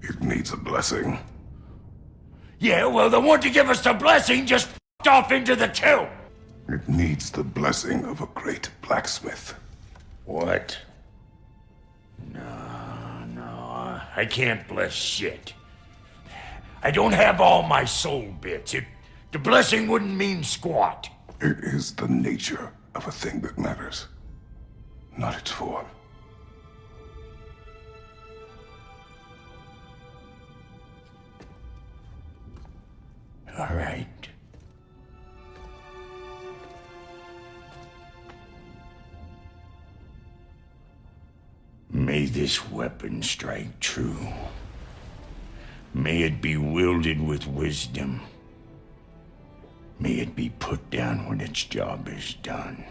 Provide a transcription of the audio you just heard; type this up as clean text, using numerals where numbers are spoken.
It needs a blessing. Yeah, well, the one to give us the blessing just f***ed off into the tomb. It needs the blessing of a great blacksmith. What? No, I can't bless shit. I don't have all my soul bits. The blessing wouldn't mean squat. It is the nature of a thing that matters, not its form. All right. May this weapon strike true. May it be wielded with wisdom. May it be put down when its job is done.